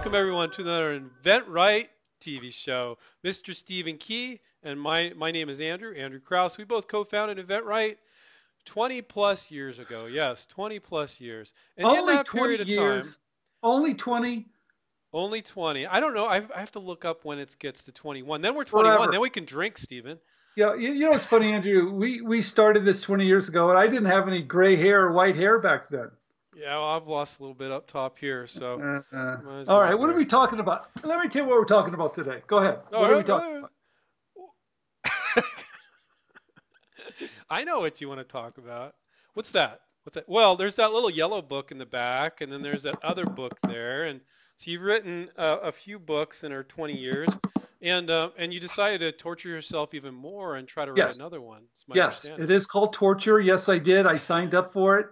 Welcome everyone to another Invent Right TV show. Mr. Stephen Key and my name is Andrew Krause. We both co-founded Invent Right 20 plus years ago. Yes, 20 plus years. And in Only that 20 period of time, years. Only 20 only 20. I don't know. I have to look up when it gets to 21. Then we're 21. forever. Then we can drink, Stephen. Yeah, you know what's funny, Andrew? We started this 20 years ago, and I didn't have any gray hair or white hair back then. Yeah, well, I've lost a little bit up top here, so might as All well right, what are there. we talking about? Let me tell you what we're talking about today. Go ahead. What are we talking Oh, about? I know what you want to talk about. What's that? What's that? Well, there's that little yellow book in the back, and then there's that other book there. And so you've written a few books in our 20 years, and you decided to torture yourself even more and try to write Yes, another one. It's my yes, understanding. it is called torture. Yes, I did. I signed up for it.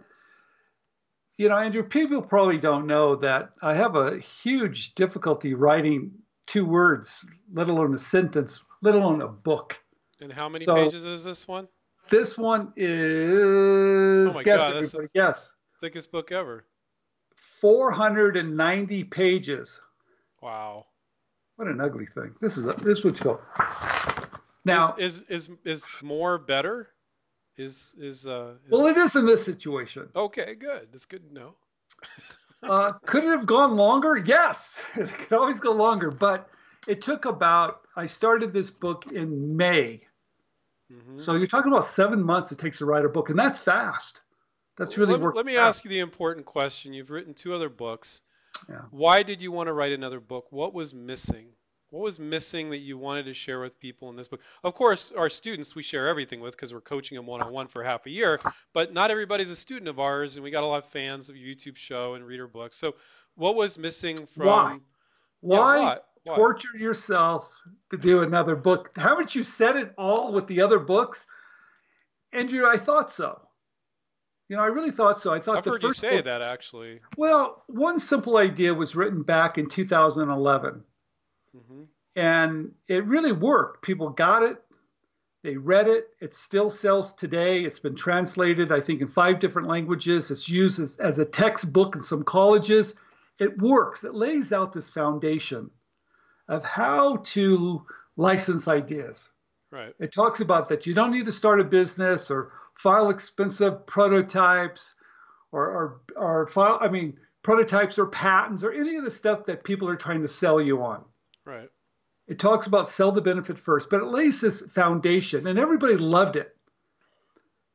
You know, Andrew, people probably don't know that I have a huge difficulty writing two words, let alone a sentence, let alone a book. And how many So pages is this one? this one Oh is, my guess God, that's the everybody, guess, thickest book ever. 490 pages. Wow. What an ugly thing. This would go. Is Now, is is is more better? Is well, it is in this situation. okay, good. That's good to know. Could it have gone longer? Yes, it could always go longer, but it took about, I started this book in May. Hmm. So you're talking about 7 months it takes to write a book, and that's fast. That's really Let working me fast. ask you the important question. You've written two other books. Yeah. Why did you want to write another book? What was missing? What was missing that you wanted to share with people in this book? Of course, our students we share everything with because we're coaching them one-on-one for half a year, but not everybody's a student of ours, and we got a lot of fans of your YouTube show and read our books. So what was missing Why? from, yeah, Why why? torture yourself to do another book? Haven't you said it all with the other books? Andrew, I thought so. You know, I really thought so. I thought I've the heard you first say book, that actually. well, one simple idea was written back in 2011, Hmm. and it really worked. People got it, they read it. It still sells today. It's been translated, I think, in 5 different languages. It's used as a textbook in some colleges. It works. It lays out this foundation of how to license ideas. Right. It talks about that you don't need to start a business or file expensive prototypes or file, I mean, prototypes or patents or any of the stuff that people are trying to sell you on. Right. It talks about sell the benefit first, but it lays this foundation and everybody loved it.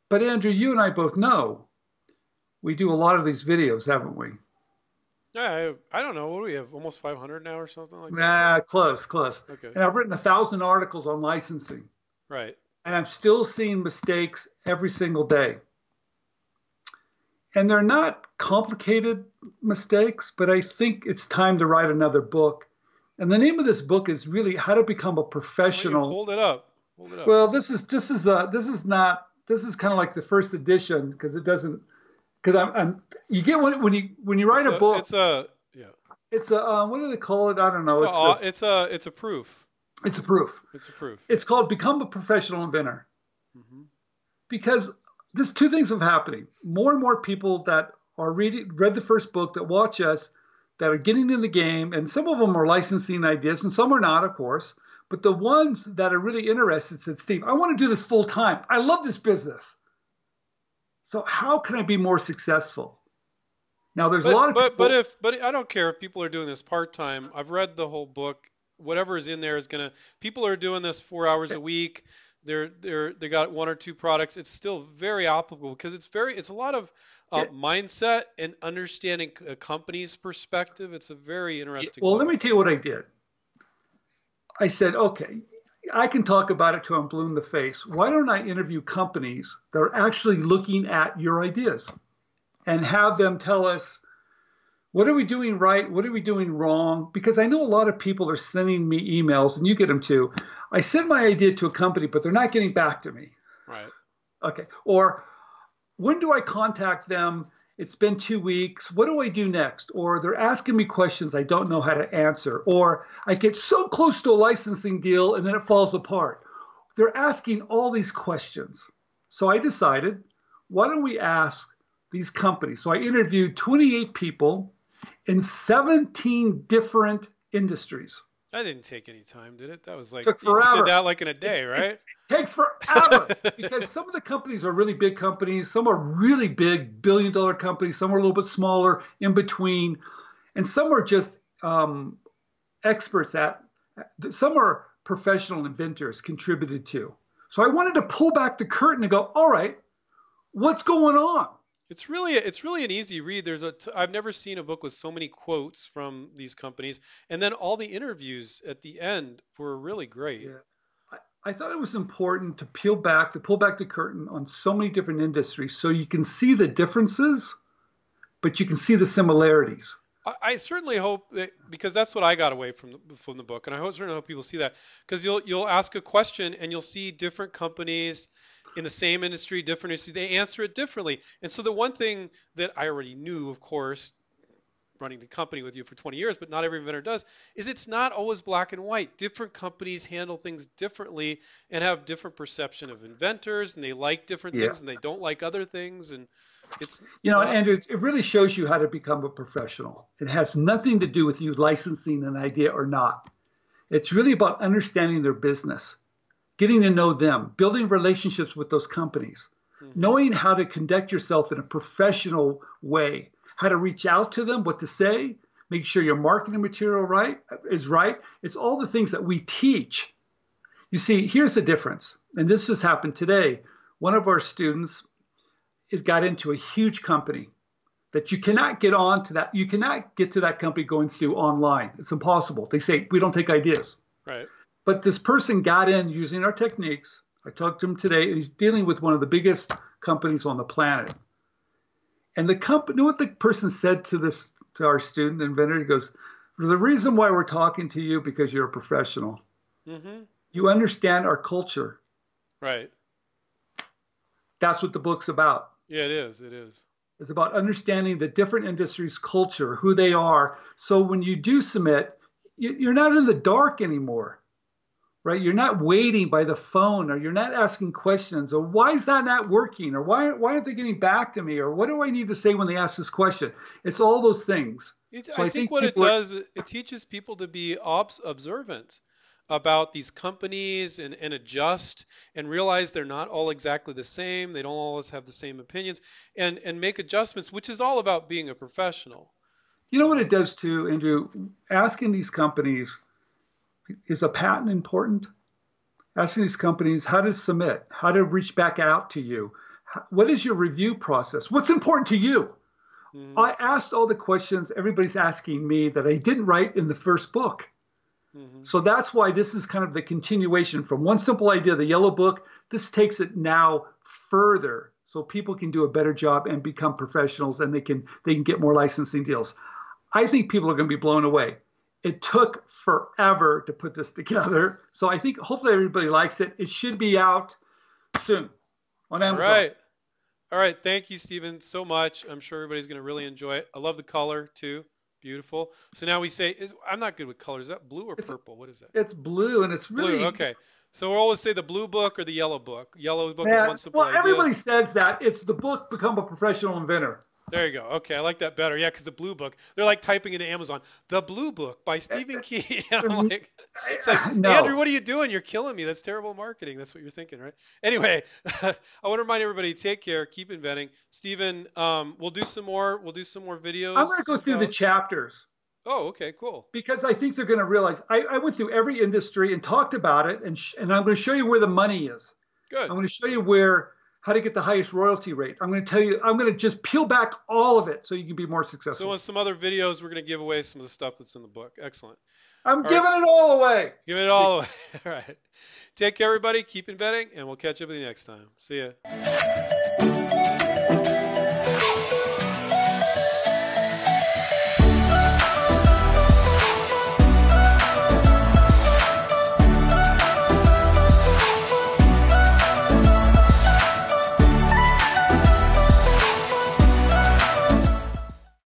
But Andrew, you and I both know we do a lot of these videos, haven't we? Yeah, I don't know. What do we have? Almost 500 now or something like that? Nah, close, close. Okay. And I've written 1,000 articles on licensing, Right. and I'm still seeing mistakes every single day. And they're not complicated mistakes, but I think it's time to write another book. And the name of this book is really How to Become a Well, you Professional. hold it up. Hold it up. Well, this is kind of like the first edition because it doesn't because I'm you get when you write a book, Yeah. it's a what do they call it? I don't know. It's a proof. It's a proof. It's a proof. It's called Become a Professional Inventor Hmm. because there's two things have happening. More and more people that are read the first book that watch us that are getting in the game, and some of them are licensing ideas, and some are not, of course. But the ones that are really interested said, Steve, I want to do this full time. I love this business. So how can I be more successful? Now, there's a lot of people. But I don't care if people are doing this part time. I've read the whole book. Whatever is in there is gonna. People are doing this 4 hours a week. They got one or two products. It's still very applicable because it's a lot of mindset and understanding a company's perspective. It's a very interesting Well, book. let me tell you what I did. I said, okay, I can talk about it till I'm blue in the face. Why don't I interview companies that are actually looking at your ideas and have them tell us, what are we doing right? What are we doing wrong? Because I know a lot of people are sending me emails, and you get them too. I send my idea to a company, but they're not getting back to me. Right. Okay. Or when do I contact them? It's been 2 weeks. What do I do next? Or they're asking me questions I don't know how to answer. Or I get so close to a licensing deal and then it falls apart. They're asking all these questions. So I decided, why don't we ask these companies? So I interviewed 28 people in 17 different industries. That didn't take any time, did it? That was like, Took you just did forever. that like in a It, day, it right? takes forever because some of the companies are really big companies. Some are really big, billion-dollar companies. Some are a little bit smaller, in between. And some are just experts at, some are professional inventors contributed to. So I wanted to pull back the curtain and go, all right, what's going on? It's really an easy read. I've never seen a book with so many quotes from these companies, and then all the interviews at the end were really great. Yeah. I thought it was important to pull back the curtain on so many different industries so you can see the differences, but you can see the similarities. I certainly hope that, because that's what I got away from the book, and certainly hope people see that, because you'll ask a question and you'll see different companies in the same industry, different industry, they answer it differently. And so the one thing that I already knew, of course, running the company with you for 20 years, but not every inventor does, is it's not always black and white. Different companies handle things differently and have different perception of inventors, and they like different Yeah. things and they don't like other things, and it's not. And it really shows you how to become a professional. It has nothing to do with you licensing an idea or not. It's really about understanding their business, getting to know them, building relationships with those companies, Mhm. knowing how to conduct yourself in a professional way, how to reach out to them, what to say, make sure your marketing material is right. It's all the things that we teach. You see, here's the difference, and this just happened today. One of our students has got into a huge company that you cannot get on to that. You cannot get to that company going through online. It's impossible. They say, we don't take ideas. Right. But this person got in using our techniques. I talked to him today, and he's dealing with one of the biggest companies on the planet. And the company, you know what the person said to our student inventor? He goes, the reason why we're talking to you because you're a professional. Mhm. You understand our culture. Right. That's what the book's about. Yeah, it is. It is. It's about understanding the different industries' culture, who they are. So when you do submit, you're not in the dark anymore, right? You're not waiting by the phone, or you're not asking questions, or why is that not working, or why aren't they getting back to me, or what do I need to say when they ask this question? It's all those things. So I I think think what it people are, does, it teaches people to be observant about these companies, and adjust and realize they're not all exactly the same. They don't always have the same opinions, and make adjustments, which is all about being a professional. you know what it does too, Andrew? Asking these companies, is a patent important? Asking these companies how to submit, how to reach back out to you. What is your review process? What's important to you? Hmm. I asked all the questions everybody's asking me that I didn't write in the first book. Hmm. So that's why this is kind of the continuation from one simple idea, the yellow book. This takes it now further so people can do a better job and become professionals, and they can get more licensing deals. I think people are going to be blown away. It took forever to put this together. So I think hopefully everybody likes it. It should be out soon on All Amazon. right. All right. Thank you, Stephen, so much. I'm sure everybody's going to really enjoy it. I love the color too. Beautiful. So now we say, I'm not good with colors. Is that blue or It's purple? What is that? it's blue and it's Blue. really, Okay. So we'll always say the blue book or the yellow book. Yellow book is man, one simple well, idea. everybody says that. It's the book Become a Professional Inventor. There you go. Okay, I like that better. Yeah, because the blue book, they're like typing into Amazon, the blue book by Stephen Key. And I'm like, it's like, Andrew, No. what are you doing? You're killing me. That's terrible marketing. That's what you're thinking, right? Anyway, I want to remind everybody, take care, keep inventing. Stephen, we'll do some more. We'll do some more I'm going to videos go through the about. chapters Oh, okay, cool. because I think they're going to realize I went through every industry and talked about it, and I'm going to show you where the money is. Good. I'm going to show you how to get the highest royalty rate. I'm going to tell you, I'm going to just peel back all of it so you can be more So successful. in some other videos, we're going to give away some of the stuff that's in the book. Excellent. I'm All right, giving it all away. give it all away. All right. Take care, everybody. Keep inventing, and we'll catch up with you next time. See ya.